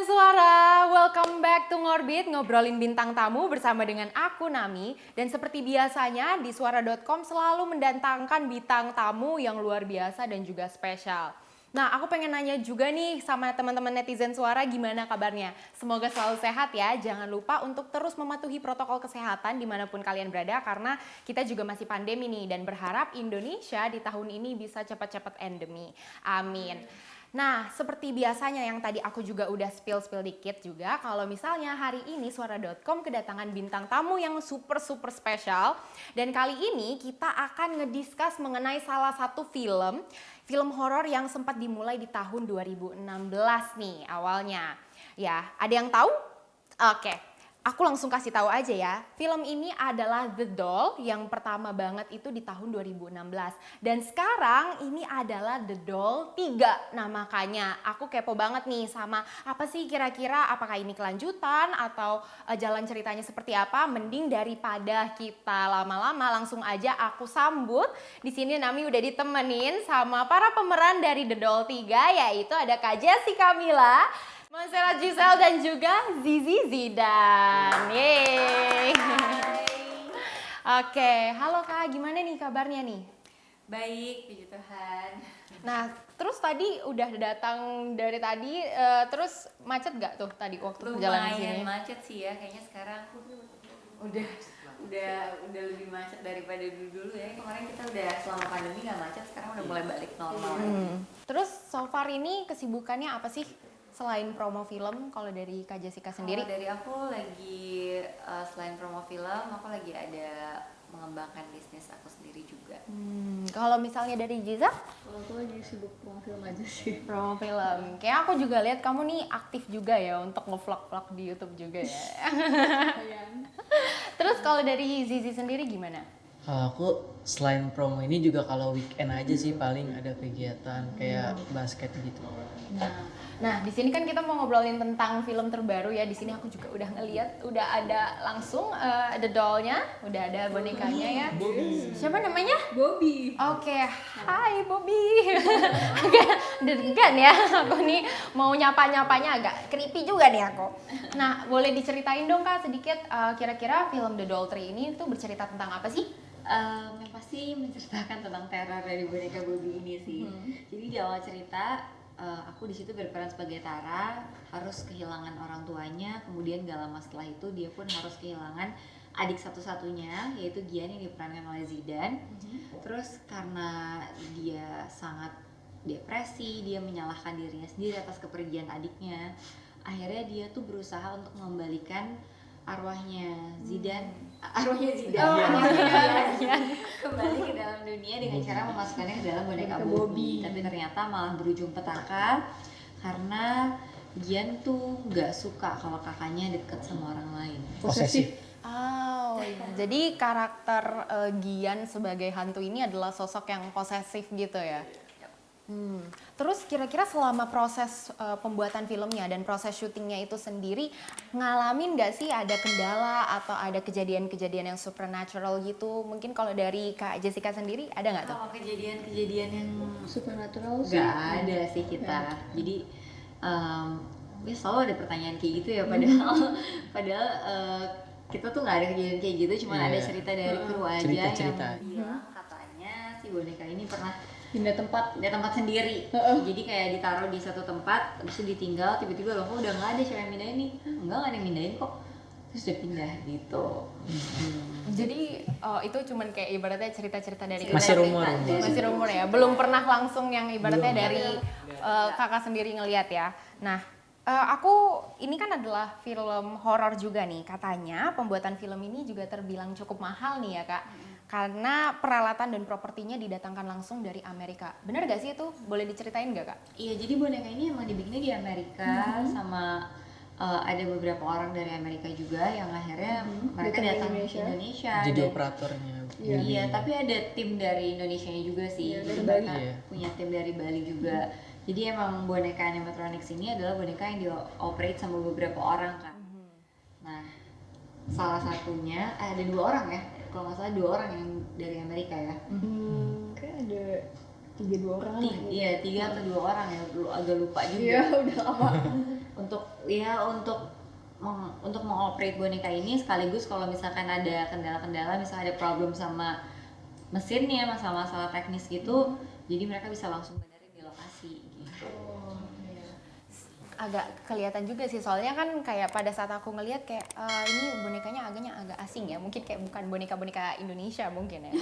Suara, welcome back to Ngorbit, ngobrolin bintang tamu bersama dengan aku Nami. Dan seperti biasanya di suara.com selalu mendatangkan bintang tamu yang luar biasa dan juga spesial. Nah, aku pengen nanya juga nih sama teman-teman netizen Suara, gimana kabarnya? Semoga selalu sehat ya. Jangan lupa untuk terus mematuhi protokol kesehatan dimanapun kalian berada, karena kita juga masih pandemi nih, dan berharap Indonesia di tahun ini bisa cepat-cepat endemi. Amin. Nah, seperti biasanya yang tadi aku juga udah spill dikit juga, kalau misalnya hari ini Suara.com kedatangan bintang tamu yang super spesial. Dan kali ini kita akan ngediscuss mengenai salah satu film horor yang sempat dimulai di tahun 2016 nih awalnya. Ya, ada yang tahu? Oke. Aku langsung kasih tahu aja ya, film ini adalah The Doll yang pertama banget itu di tahun 2016. Dan sekarang ini adalah The Doll 3. Nah makanya aku kepo banget nih sama apa sih kira-kira, apakah ini kelanjutan atau jalan ceritanya seperti apa. Mending daripada kita lama-lama, langsung aja aku sambut. Di sini Nami udah ditemenin sama para pemeran dari The Doll 3, yaitu ada Kak Jessica Mila, Monserrat Giselle, dan juga Zizi Zidan. Yeay. Oke, halo Kak, gimana nih kabarnya nih? Baik, puji Tuhan. Nah, terus tadi udah datang dari tadi, terus macet gak tuh tadi waktu perjalanan sini? Lumayan macet sih ya, kayaknya sekarang udah lebih macet daripada dulu ya. Kemarin kita udah selama pandemi nggak macet, sekarang udah mulai balik normal lagi. Terus so far ini kesibukannya apa sih? Selain promo film, kalau dari Kak Jessica sendiri? Kalau dari aku lagi selain promo film, aku lagi ada mengembangkan bisnis aku sendiri juga. Kalau misalnya dari Jiza? Kalau aku lagi sibuk promo film aja sih. Promo film. Kayak aku juga lihat kamu nih aktif juga ya untuk nge-vlog di YouTube juga ya. Terus kalau dari Zizi sendiri gimana? Kalau aku selain promo ini juga kalau weekend aja sih paling ada kegiatan kayak basket gitu. Nah, di sini kan kita mau ngobrolin tentang film terbaru ya. Di sini aku juga udah ngeliat, udah ada langsung The Doll-nya, udah ada bonekanya ya. Bobby. Siapa namanya? Bobby. Oke, hai Bobby. Agak deg-degan ya. Aku nih mau nyapa-nyapanya agak creepy juga nih aku. Nah, boleh diceritain dong Kak sedikit kira-kira film The Doll 3 ini tuh bercerita tentang apa sih? Yang pasti menceritakan tentang teror dari boneka Bobby ini sih. Jadi di awal cerita aku di situ berperan sebagai Tara, harus kehilangan orang tuanya, kemudian gak lama setelah itu dia pun harus kehilangan adik satu-satunya, yaitu Gian yang diperankan oleh Zidan. Terus karena dia sangat depresi, dia menyalahkan dirinya sendiri atas kepergian adiknya. Akhirnya dia tuh berusaha untuk mengembalikan arwahnya Zidan kembali ke dalam dunia dengan cara memasukkannya ke dalam boneka Bobby. Tapi ternyata malah berujung petaka karena Gian tuh nggak suka kalau kakaknya deket sama orang lain. Posesif. Oh, jadi karakter Gian sebagai hantu ini adalah sosok yang posesif gitu ya? Terus kira-kira selama proses pembuatan filmnya dan proses syutingnya itu sendiri, ngalamin gak sih ada kendala atau ada kejadian-kejadian yang supernatural gitu? Mungkin kalau dari Kak Jessica sendiri ada gak tuh? Kalau kejadian-kejadian yang Supernatural sih. nggak ada sih kita. Jadi ya selalu ada pertanyaan kayak gitu ya, padahal kita tuh nggak ada kejadian kayak gitu, cuma ada cerita dari kru aja Cerita-cerita. yang bilang katanya si boneka ini pernah Pindah tempat. sendiri. Jadi kayak ditaruh di satu tempat, habis itu ditinggal, tiba-tiba loh kok udah nggak ada, siapa yang mindahin nih? Enggak ada yang mindahin kok, terus udah pindah gitu. Jadi itu cuman kayak ibaratnya cerita-cerita dari Masih rumor. Masih rumor ya, belum pernah langsung yang ibaratnya dari kakak sendiri ngelihat ya. Nah, aku ini kan adalah film horor juga nih, katanya pembuatan film ini juga terbilang cukup mahal nih ya Kak, karena peralatan dan propertinya didatangkan langsung dari Amerika. Bener gak sih itu? Boleh diceritain gak Kak? Iya, jadi boneka ini emang dibikinnya di Amerika sama ada beberapa orang dari Amerika juga yang akhirnya mereka datang ke Indonesia. Jadi dan- operatornya. Iya, tapi ada tim dari Indonesia juga sih. Iya, Jadi dari mereka Bali. punya tim dari Bali juga. Jadi emang boneka animatronics ini adalah boneka yang dioperate sama beberapa orang kan. Nah, salah satunya ada 2 orang ya. Kalau nggak salah 2 orang yang dari Amerika ya. Kayak ada 3-2 orang lah. Iya, 3 atau 2 orang ya, agak lupa juga. Iya, udah lama. Untuk mengoperate boneka ini sekaligus kalau misalkan ada kendala-kendala, misalnya ada problem sama mesinnya, masalah-masalah teknis gitu, jadi mereka bisa langsung benerin di lokasi gitu. Agak kelihatan juga sih, soalnya kan kayak pada saat aku ngelihat kayak ini bonekanya agak asing ya, mungkin kayak bukan boneka-boneka Indonesia mungkin ya.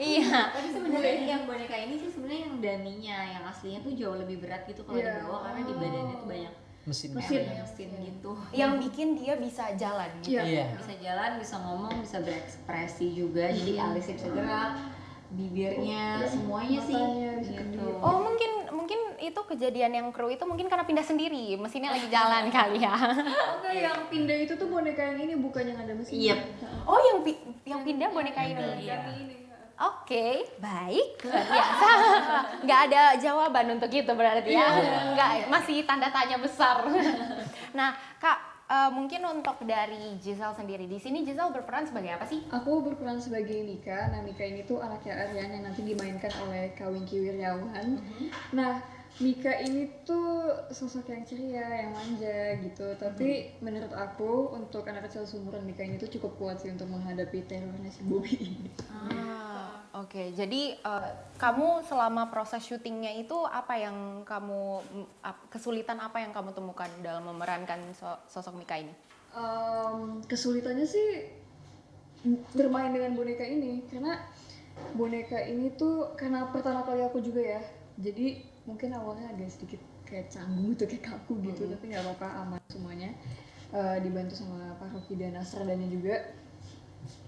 Iya. Tapi sebenarnya yang boneka ini sih sebenarnya yang dummy-nya, yang aslinya tuh jauh lebih berat gitu kalau dibawa, karena di badannya tuh banyak mesin gitu. Yang bikin dia bisa jalan gitu. Iya. Bisa jalan, bisa ngomong, bisa berekspresi juga, jadi alisnya bisa gerak, bibirnya, semuanya sih Matanya bisa gitu. Oh mungkin itu kejadian yang kru itu mungkin karena pindah sendiri, mesinnya lagi jalan kali ya. Enggak, yang pindah itu tuh boneka yang ini, bukan yang ada mesin. Iya. Oh yang pindah boneka ini. Iya. Oke, baik, luar biasa. Nggak ada jawaban untuk itu berarti ya. Nggak, masih tanda tanya besar. Nah, Kak, mungkin untuk dari Giselle sendiri, di sini Giselle berperan sebagai apa sih? Aku berperan sebagai Mika. Nah, Mika ini tuh anaknya Aryan yang nanti dimainkan oleh Kak Wingky Wiryawan. Nah, Mika ini tuh sosok yang ceria, yang manja gitu. Tapi menurut aku untuk anak kecil seumuran Mika ini tuh cukup kuat sih untuk menghadapi terornya si Bobby ini. Oke, jadi kamu selama proses syutingnya itu apa yang kesulitan apa yang kamu temukan dalam memerankan sosok Mika ini? Kesulitannya sih bermain dengan boneka ini, karena boneka ini tuh karena pertama kali aku juga ya, jadi mungkin awalnya agak sedikit kayak canggung gitu, kayak kaku gitu, tapi nggak apa-apa, aman semuanya. Dibantu sama Pak Rocky dan Asradanya juga.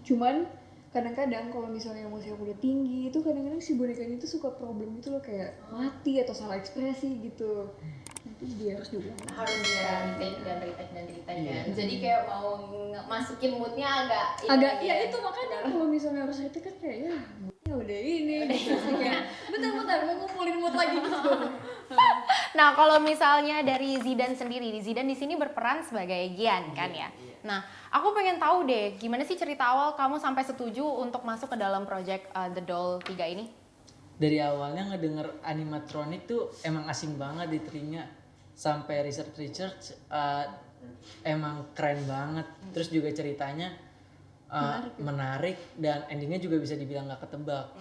Cuman kadang-kadang kalau misalnya emosi aku udah tinggi itu kadang-kadang si bonekanya itu suka problem gitu loh, kayak mati atau salah ekspresi gitu. Nanti dia harus diulang. Harus dia retake dan retake kan. Jadi kayak mau masukin moodnya agak Ya itu makanya kalau misalnya harus retake kan kayak ya udah ini gitu. Kayak bentar mau ngumpulin mood lagi gitu. Nah, kalau misalnya dari Zidan sendiri, Zidan di sini berperan sebagai Gian kan ya. Nah, aku pengen tahu deh, gimana sih cerita awal kamu sampai setuju untuk masuk ke dalam project The Doll 3 ini? Dari awalnya ngedenger animatronic tuh emang asing banget di telinga, sampai research emang keren banget. Terus juga ceritanya menarik dan endingnya juga bisa dibilang gak ketebak.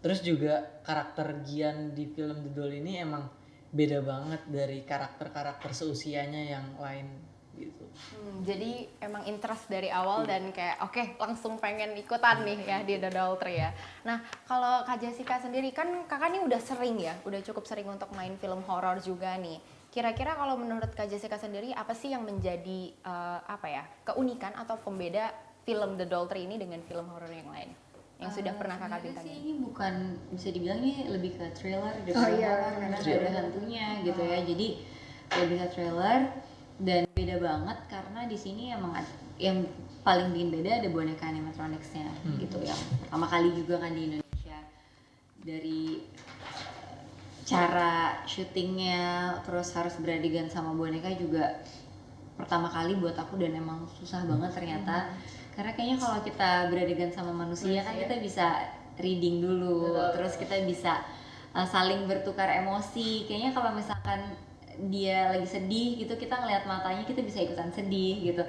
Terus juga karakter Gian di film The Doll ini emang beda banget dari karakter-karakter seusianya yang lain gitu. Jadi emang interest dari awal dan kayak oke, langsung pengen ikutan nih ya di The Doll 3 ya. Nah, kalau Kak Jessica sendiri kan kakak nih udah sering ya, udah cukup sering untuk main film horor juga nih. Kira-kira kalau menurut Kak Jessica sendiri apa sih yang menjadi keunikan atau pembeda film The Doll 3 ini dengan film horor yang lain yang sudah pernah kakak Sebenarnya bintangin? sih ini bukan, bisa dibilang ini lebih ke thriller daripada horror, karena nggak ada hantunya gitu ya, jadi lebih ke thriller. Dan beda banget karena di sini emang yang paling bikin beda ada boneka animatronicsnya gitu, yang pertama kali juga kan di Indonesia. Dari cara syutingnya, terus harus beradegan sama boneka juga pertama kali buat aku, dan emang susah banget ternyata. Karena kayaknya kalau kita beradegan sama manusia kan kita bisa reading dulu, terus kita bisa saling bertukar emosi. Kayaknya kalau misalkan dia lagi sedih gitu, kita ngeliat matanya, kita bisa ikutan sedih gitu.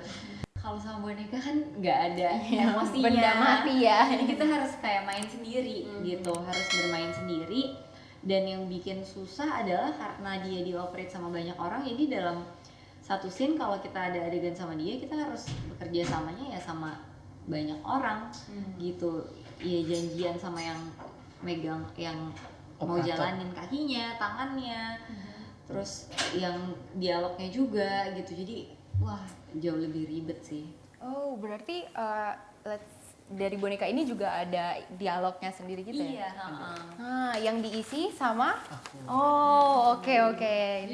Kalau sama boneka kan nggak ada emosinya, benda mati ya. jadi kita harus kayak main sendiri gitu, harus bermain sendiri. Dan yang bikin susah adalah karena dia dioperate sama banyak orang, jadi dalam satu scene kalau kita ada adegan sama dia, kita harus bekerja samanya ya sama banyak orang gitu. Ya janjian sama yang megang, yang mau jalanin kakinya, tangannya, terus yang dialognya juga gitu. Jadi wah, jauh lebih ribet sih. Oh, berarti dari boneka ini juga ada dialognya sendiri gitu ya? Iya, Nah, yang diisi sama? Oh, oke.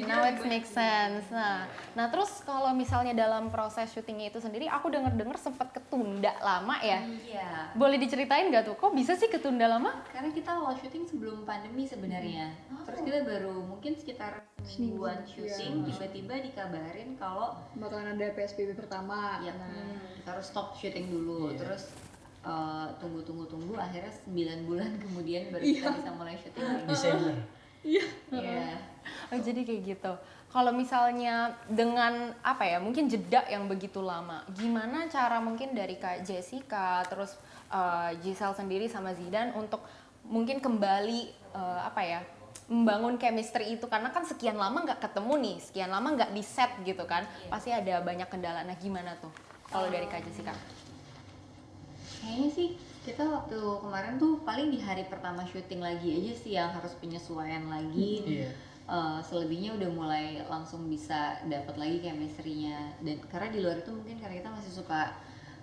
Now it makes sense. Nah, terus kalau misalnya dalam proses syutingnya itu sendiri, aku denger sempat ketunda lama ya? Iya. Boleh diceritain nggak tuh? Kok bisa sih ketunda lama? Karena kita awal syuting sebelum pandemi sebenarnya. Terus kita baru mungkin sekitar semingguan syuting, tiba-tiba dikabarin kalau Bakalan ada PSBB pertama. ya kita harus stop syuting dulu. Terus tunggu akhirnya 9 bulan kemudian baru kita bisa mulai syuting lagi. Desember. Iya. Oh, jadi kayak gitu. Kalau misalnya dengan apa ya, mungkin jeda yang begitu lama, gimana cara mungkin dari Kak Jessica, terus Giselle sendiri sama Zidan untuk mungkin kembali apa ya, membangun chemistry itu, karena kan sekian lama nggak ketemu nih, sekian lama nggak di set gitu kan, pasti ada banyak kendala. Nah gimana tuh kalau dari Kak Jessica? Kayaknya sih kita waktu kemarin tuh paling di hari pertama syuting lagi aja sih yang harus penyesuaian lagi. Iya. Selebihnya udah mulai langsung bisa dapat lagi chemistry-nya, dan karena di luar itu mungkin karena kita masih suka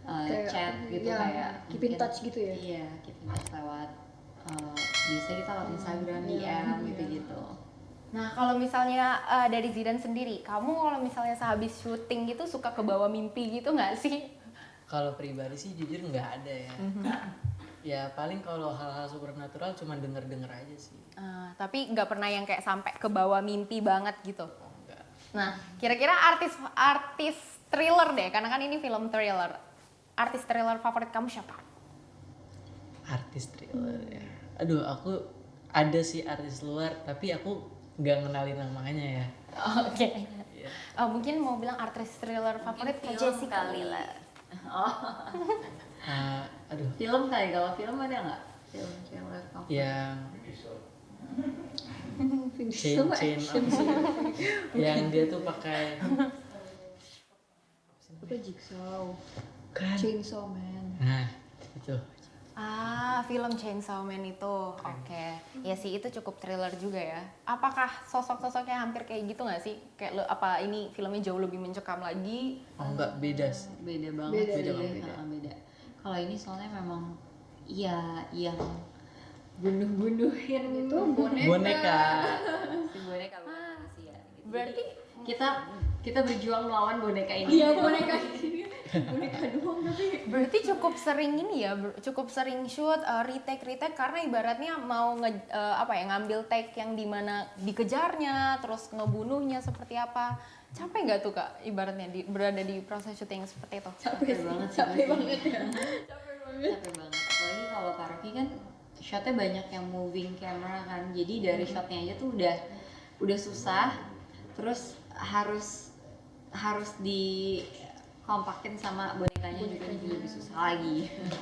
Kayak, chat gitu, ya, kayak keep in mungkin- touch gitu ya. Iya, keep in touch lewat biasanya kita lewat Instagram, DM gitu-gitu. Nah kalau misalnya dari Zidan sendiri, kamu kalau misalnya sehabis syuting gitu suka kebawa mimpi gitu nggak sih? Kalau pribadi sih jujur nggak ada ya. Ya paling kalau hal-hal supernatural cuma denger-denger aja sih. Tapi nggak pernah yang kayak sampai kebawa mimpi banget gitu. Enggak. Nah, kira-kira artis thriller deh, karena kan ini film thriller. Artis thriller favorit kamu siapa? Artis thriller ya. Aduh, aku ada sih artis luar, tapi aku nggak ngenalin namanya ya. Oke. Iya. Mungkin mau bilang artis thriller favorit Kak film Jessica kali. Lila. Aduh, Film kali, kalau film ada nggak? Film thriller favorit? yang Finish sama chain action. apa sih? Yang dia tuh pakai Apa Jigsaw, kan. Chainsaw Man. Nah, itu. Film Chainsaw Man itu. Oke. Ya sih, itu cukup thriller juga ya. Apakah sosok-sosoknya hampir kayak gitu nggak sih? Kayak apa ini filmnya jauh lebih mencekam lagi? Oh enggak, beda sih. Beda banget Beda, sih. beda. Beda. Kalau ini soalnya memang iya yang bunuh-bunuhin Itu boneka. Boneka. si boneka bukan manusia gitu. Berarti Jadi, kita berjuang melawan boneka ini. Iya boneka ini. Boneka doang tapi. Berarti cukup sering ini ya, cukup sering shoot, retake karena ibaratnya mau ngambil take yang dimana dikejarnya, terus ngebunuhnya seperti apa. Capek nggak tuh Kak, ibaratnya berada di proses syuting seperti itu? Capek banget sih. Capek banget ya. Capek banget. Apalagi kalau Kak Rocky kan shotnya banyak yang moving camera kan. Jadi dari shotnya aja tuh udah susah. Terus harus di kompakin sama bonekanya juga jadi lebih susah lagi. Nah,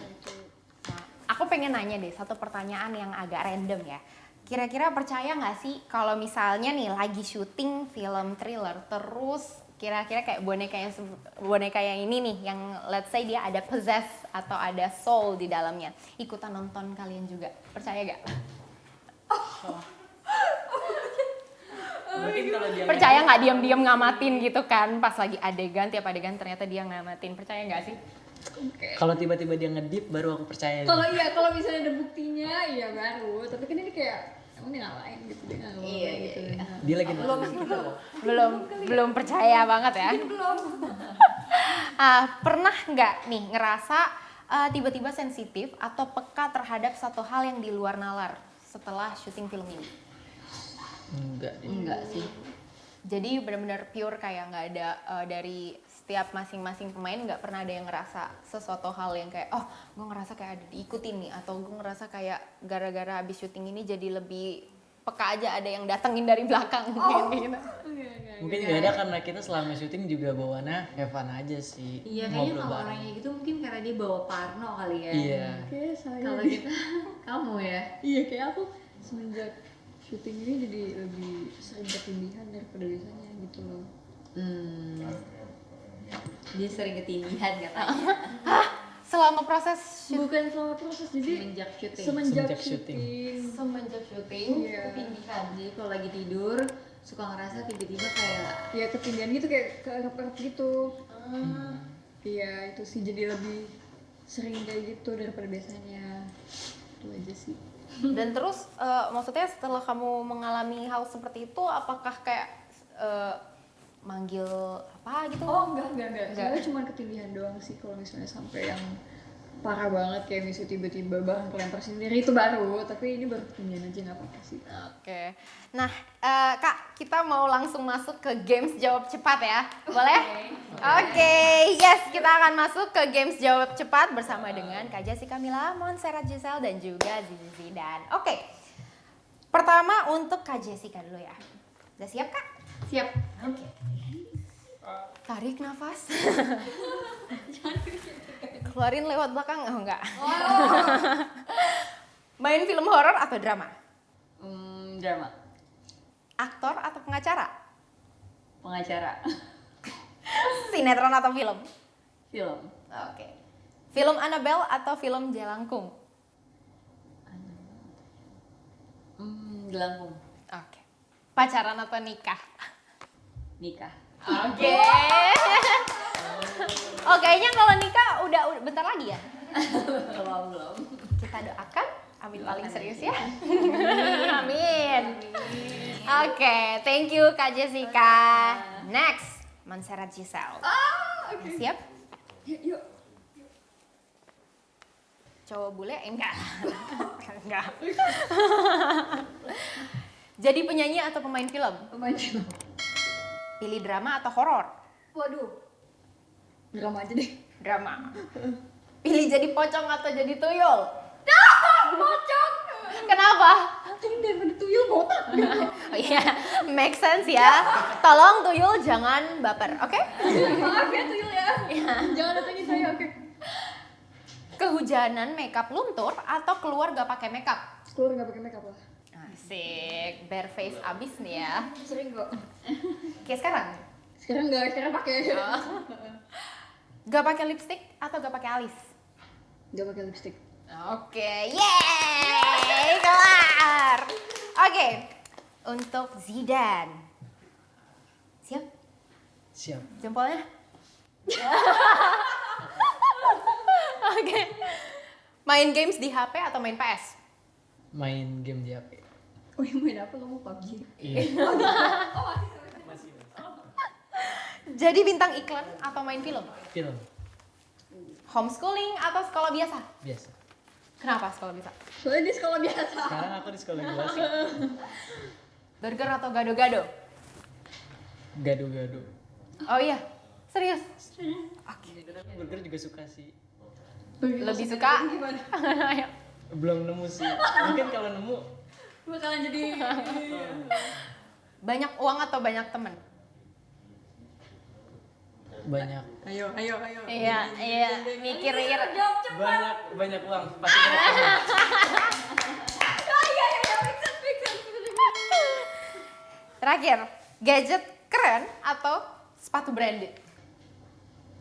aku pengen nanya deh satu pertanyaan yang agak random ya. Kira-kira percaya nggak sih kalau misalnya nih lagi syuting film thriller terus kira-kira kayak boneka yang ini nih yang let's say dia ada possess atau ada soul di dalamnya, ikutan nonton kalian juga, percaya gak? Mungkin kalau dia Percaya nggak diam-diam ngamatin gitu kan pas lagi adegan, tiap adegan ternyata dia ngamatin, percaya nggak sih? kalau tiba-tiba dia ngedip baru aku percaya. Kalau misalnya ada buktinya iya baru. Tapi kan ini kayak emang dia ngalahin gitu, dia nggak ngomong Iya, gitu. iya. Nah, Dia lagi nonton kita loh. belum percaya banget ya. Pernah nggak nih ngerasa tiba-tiba sensitif atau peka terhadap satu hal yang di luar nalar setelah syuting film ini? Enggak deh. Enggak sih. Jadi benar-benar pure kayak nggak ada dari setiap masing-masing pemain nggak pernah ada yang ngerasa sesuatu hal yang kayak oh gue ngerasa kayak ada diikutin nih, atau gue ngerasa kayak gara-gara habis syuting ini jadi lebih peka aja ada yang datengin dari belakang mungkin gitu. Mungkin nggak ada karena kita selama syuting juga bawaannya have fun aja sih. Iya, kayaknya Ngobrol kalau bareng. orangnya gitu mungkin karena dia bawa parno kali ya. Iya. kayak saya. Kalau kita kamu ya. Iya kayak aku semenjak syuting ini jadi lebih sering ketindihan daripada biasanya gitu loh. Dia sering ketindihan katanya. Selama proses Bukan selama proses jadi Semenjak syuting. semenjak Semenjak syuting. syuting. semenjak syuting Iya. ketindihan. Jadi kalau lagi tidur suka ngerasa tiba-tiba kayak Ya ketindihan gitu kayak keerap-erap gitu. Iya itu sih jadi lebih sering kayak gitu daripada biasanya. Itu aja sih. Dan terus maksudnya setelah kamu mengalami hal seperti itu, apakah kayak manggil apa gitu? Oh enggak. Soalnya cuma ketindihan doang sih kalau misalnya sampai yang parah banget kayak misalnya tiba-tiba barang kelempar sendiri itu baru. Tapi ini baru ketindihan aja nggak apa-apa sih. Oke. Nah, Kak, kita mau langsung masuk ke games jawab cepat ya. Boleh? Oke, yes, kita akan masuk ke games jawab cepat bersama dengan Kak Jessica Mila, Montserrat Giselle, dan juga Zizi Zidan. Oke, pertama untuk Kak Jessica dulu ya. Udah siap Kak? Siap. Oke. Tarik nafas. Keluarin lewat belakang, oh enggak. Main film horor atau drama? Drama. Aktor atau pengacara? Pengacara. Sinetron atau film? Film. Oke. Film Annabelle atau film Jelangkung? Gelangkung. Oke. Pacaran atau nikah? Nikah. Oke. Oh, kayaknya kalau nikah udah bentar lagi ya. Belum. Kita doakan, amin paling serius ya. Amin. Oke, thank you Kak Jessica. Next, Montserrat Giselle. Udah siap? Yuk. Cowok bule? Enggak. Enggak. Jadi penyanyi atau pemain film? Pemain film. Pilih drama atau horor? Waduh. Drama aja deh. Drama. Pilih jadi pocong atau jadi tuyul? Pocong. Kenapa? Ini daripada tuyul botak. Oh iya, make sense ya. Tolong tuyul jangan baper, oke? Maaf ya tuyul ya. Jangan datengin saya, oke. Kehujanan makeup luntur atau keluar gak pakai makeup? Keluar nggak pakai makeup lah. Asik, bare face abis nih ya. Sering kok. Kayak sekarang? Sekarang nggak, sekarang pakai. Gak pakai lipstick atau gak pakai alis? Nggak pakai lipstick. Oke, yeay, kelar. Oke, untuk Zidan. Siap? Siap. Jempolnya? Oke. Main games di HP atau main PS? Main game di HP. Oh yang main apa kamu PUBG? Iya. Jadi bintang iklan atau main film? Film. Homeschooling atau sekolah biasa? Biasa. Kenapa sekolah biasa? Soalnya di sekolah biasa. Sekarang aku di sekolah biasa. Burger atau gado-gado? Gado-gado. Oh iya, serius? Burger juga suka sih. Lebih suka? Gimana? Ayo. Belum nemu sih. Mungkin kalau nemu Bakalan jadi. Banyak uang atau banyak temen? banyak Ayo. Iya, mikir. banyak uang pasti banyak uang. Terakhir, gadget keren atau sepatu branded?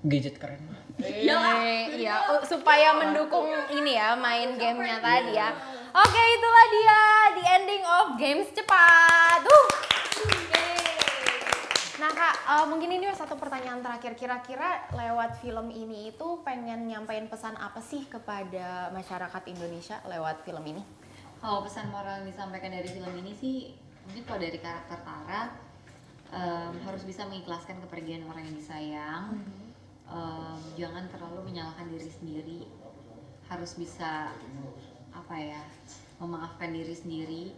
Gadget keren. Iya, supaya mendukung ini ya, main gamenya tadi ya. Oke, itulah dia the ending of games cepat. Nah Kak, mungkin ini satu pertanyaan terakhir. Kira-kira lewat film ini itu pengen nyampein pesan apa sih kepada masyarakat Indonesia lewat film ini? Kalau pesan moral yang disampaikan dari film ini sih, mungkin kalau dari karakter Tara harus bisa mengikhlaskan kepergian orang yang disayang. Jangan terlalu menyalahkan diri sendiri, harus bisa memaafkan diri sendiri.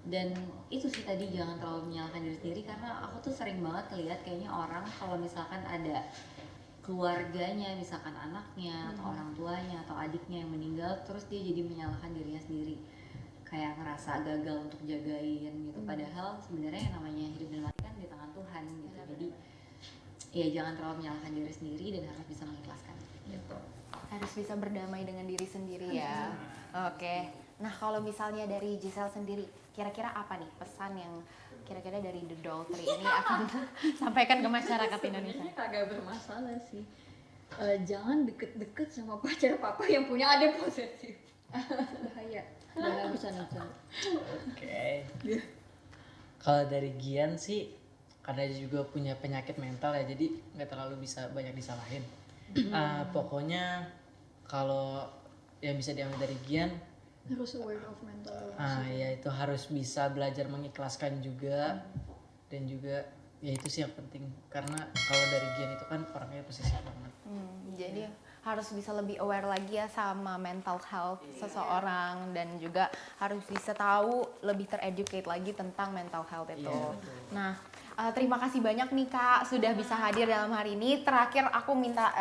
Dan itu sih tadi, jangan terlalu menyalahkan diri sendiri, karena aku tuh sering banget lihat kayaknya orang kalau misalkan ada keluarganya, misalkan anaknya atau orang tuanya atau adiknya yang meninggal, terus dia jadi menyalahkan dirinya sendiri, kayak ngerasa gagal untuk jagain gitu. Padahal sebenarnya yang namanya hidup dan mati kan di tangan Tuhan gitu. Jadi ya jangan terlalu menyalahkan diri sendiri dan harus bisa mengikhlaskan gitu. Harus bisa berdamai dengan diri sendiri ya. Oke. Nah kalau misalnya dari Giselle sendiri, kira-kira apa nih pesan yang kira-kira dari The Doll Tree ini akan sampaikan ke masyarakat Indonesia? Sebenarnya kagak bermasalah sih. Jangan deket-deket sama pacar papa yang punya adik posesif. Bahaya. Jangan bercanda. Oke. Kalau dari Gian sih, karena dia juga punya penyakit mental ya, jadi nggak terlalu bisa banyak disalahin. Pokoknya kalau yang bisa diambil dari Gian, Harus aware of mental. ya itu harus bisa belajar mengikhlaskan juga, dan juga ya itu sih yang penting, karena kalau dari Gian itu kan orangnya posesif banget. Jadi harus bisa lebih aware lagi ya sama mental health seseorang dan juga harus bisa tahu lebih tereducate lagi tentang mental health itu. Nah, terima kasih banyak nih Kak sudah bisa hadir dalam hari ini. Terakhir aku minta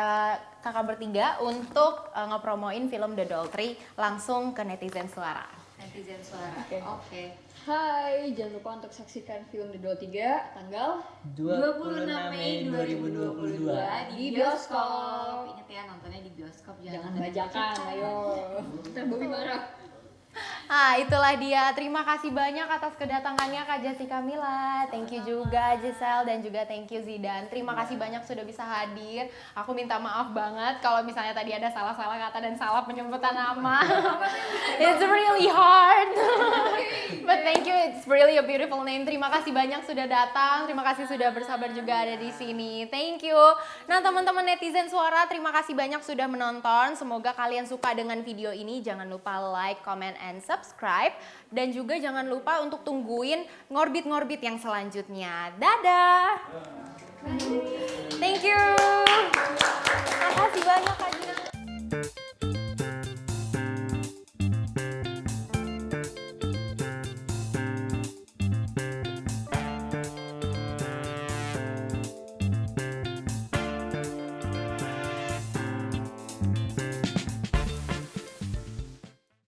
Kakak bertiga untuk ngepromoin film The Doll Tree langsung ke netizen suara. Netizen suara. Oke. Oke. Hai, jangan lupa untuk saksikan film The Doll 3 tanggal 26 Mei 2022 di bioskop. Ingat ya nontonnya di bioskop, jangan bajakan, ayo. Ntar Bobby marah. Itulah dia. Terima kasih banyak atas kedatangannya Kak Jessica Mila. Thank you juga Giselle dan juga thank you Zidan. Terima kasih banyak sudah bisa hadir. Aku minta maaf banget kalau misalnya tadi ada salah-salah kata dan salah penyebutan nama. It's really hard. But thank you, it's really a beautiful name. Terima kasih banyak sudah datang. Terima kasih sudah bersabar juga ada di sini. Thank you. Nah, teman-teman netizen suara, terima kasih banyak sudah menonton. Semoga kalian suka dengan video ini. Jangan lupa like, comment, and subscribe. Dan juga jangan lupa untuk tungguin ngorbit-ngorbit yang selanjutnya. Dadah! Thank you!